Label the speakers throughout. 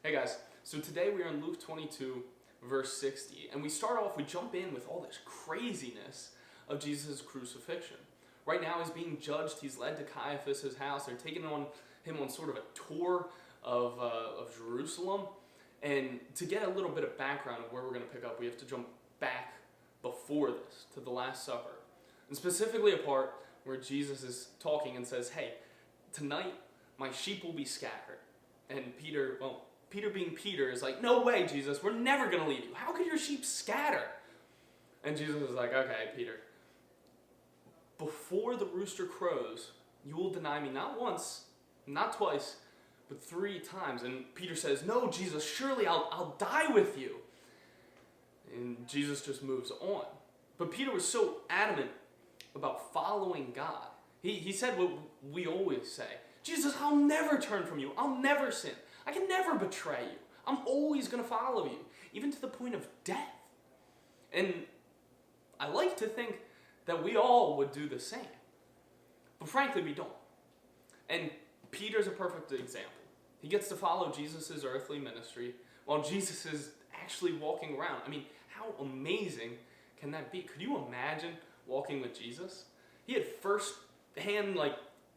Speaker 1: Hey guys, so today we are in Luke 22, verse 60, and we jump in with all this craziness of Jesus' crucifixion. Right now he's being judged, he's led to Caiaphas' house, they're taking him on sort of a tour of Jerusalem, and to get a little bit of background of where we're going to pick up, we have to jump back before this, to the Last Supper, and specifically a part where Jesus is talking and says, hey, tonight my sheep will be scattered. And Peter being Peter is like, no way, Jesus, we're never going to leave you. How could your sheep scatter? And Jesus is like, okay, Peter, before the rooster crows, you will deny me not once, not twice, but 3 times. And Peter says, no, Jesus, surely I'll die with you. And Jesus just moves on. But Peter was so adamant about following God. He said what we always say, Jesus, I'll never turn from you. I'll never sin. I can never betray you. I'm always going to follow you, even to the point of death. And I like to think that we all would do the same. But frankly, we don't. And Peter's a perfect example. He gets to follow Jesus' earthly ministry while Jesus is actually walking around. I mean, how amazing can that be? Could you imagine walking with Jesus? He had first-hand,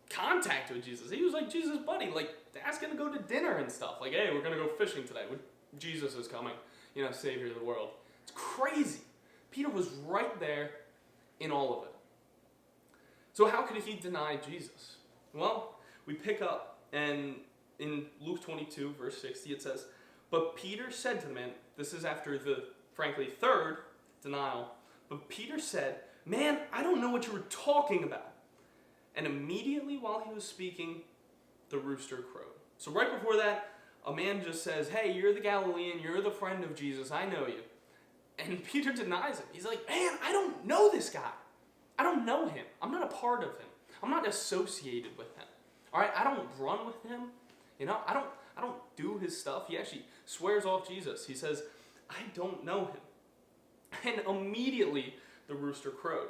Speaker 1: contact with Jesus. He was like Jesus' buddy, asking to go to dinner and stuff. Like, hey, we're going to go fishing today. Jesus is coming, Savior of the world. It's crazy. Peter was right there in all of it. So how could he deny Jesus? Well, we pick up, and in Luke 22, verse 60, it says, but Peter said to the man, this is after the, frankly, third denial, but Peter said, man, I don't know what you were talking about. And immediately while he was speaking, the rooster crowed. So right before that, a man just says, hey, you're the Galilean, you're the friend of Jesus, I know you. And Peter denies him. He's like, man, I don't know this guy. I don't know him. I'm not a part of him. I'm not associated with him. All right, I don't run with him. I don't do his stuff. He actually swears off Jesus. He says, I don't know him. And immediately the rooster crowed.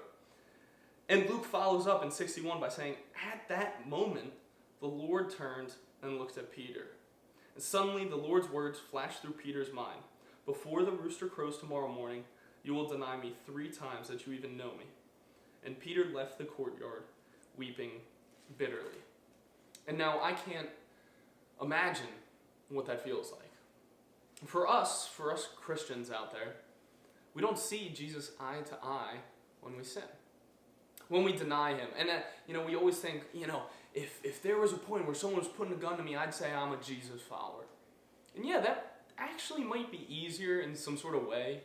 Speaker 1: And Luke follows up in 61 by saying, at that moment, the Lord turned and looked at Peter. And suddenly the Lord's words flashed through Peter's mind. Before the rooster crows tomorrow morning, you will deny me 3 times that you even know me. And Peter left the courtyard, weeping bitterly. And now I can't imagine what that feels like. For us Christians out there, we don't see Jesus eye to eye when we sin, when we deny him. And we always think, if there was a point where someone was putting a gun to me, I'd say I'm a Jesus follower. And yeah, that actually might be easier in some sort of way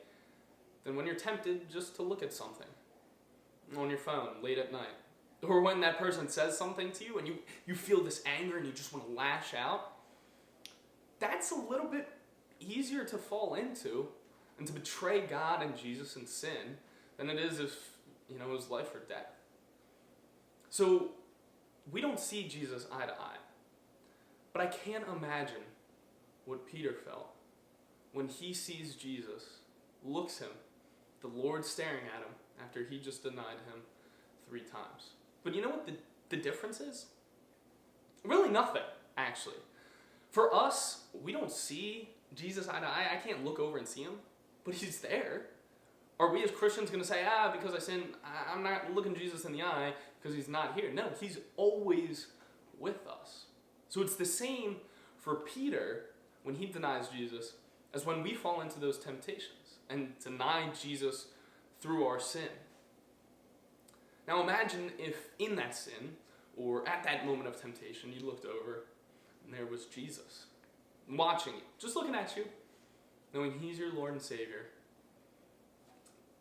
Speaker 1: than when you're tempted just to look at something on your phone late at night. Or when that person says something to you and you feel this anger and you just want to lash out. That's a little bit easier to fall into and to betray God and Jesus and sin than it is if, it was life or death. So we don't see Jesus eye to eye. But I can't imagine what Peter felt when he sees Jesus, looks him, the Lord staring at him after he just denied him 3 times. But you know what the difference is? Really nothing, actually. For us, we don't see Jesus eye to eye. I can't look over and see him, but he's there. Are we as Christians going to say, because I sin, I'm not looking Jesus in the eye because he's not here? No, he's always with us. So it's the same for Peter when he denies Jesus as when we fall into those temptations and deny Jesus through our sin. Now imagine if in that sin, or at that moment of temptation, you looked over and there was Jesus watching you, just looking at you, knowing he's your Lord and Savior,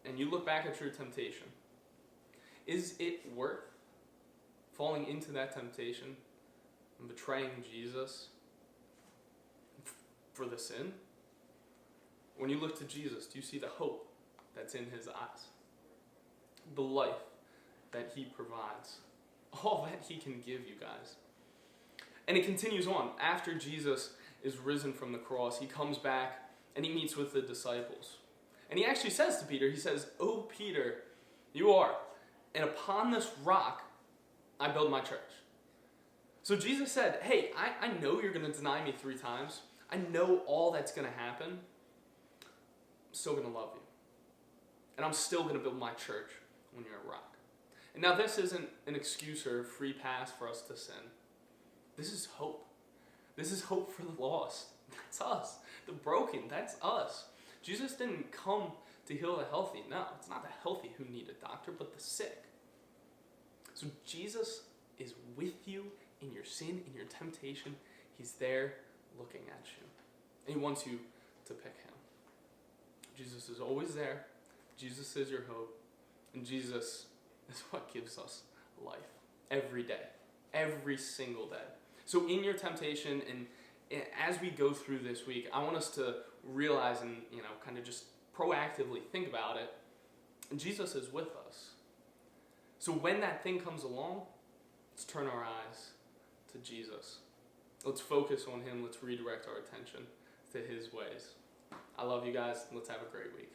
Speaker 1: and you look back at your temptation. Is it worth falling into that temptation and betraying Jesus for the sin? When you look to Jesus, do you see the hope that's in his eyes? The life that he provides. All that he can give you guys. And it continues on. After Jesus is risen from the cross, he comes back and he meets with the disciples. And he actually says to Peter, he says, "Oh, Peter, you are, and upon this rock I build my church." So Jesus said, hey, I know you're going to deny me 3 times. I know all that's going to happen. I'm still going to love you. And I'm still going to build my church when you're a rock. And now this isn't an excuse or a free pass for us to sin. This is hope. This is hope for the lost. That's us. The broken, that's us. Jesus didn't come to heal the healthy. No, it's not the healthy who need a doctor, but the sick. So Jesus is with you in your sin, in your temptation. He's there looking at you. And he wants you to pick him. Jesus is always there. Jesus is your hope. And Jesus is what gives us life every day, every single day. So in your temptation and as we go through this week, I want us to realize and, kind of just proactively think about it. And Jesus is with us. So when that thing comes along, let's turn our eyes to Jesus. Let's focus on him. Let's redirect our attention to his ways. I love you guys. Let's have a great week.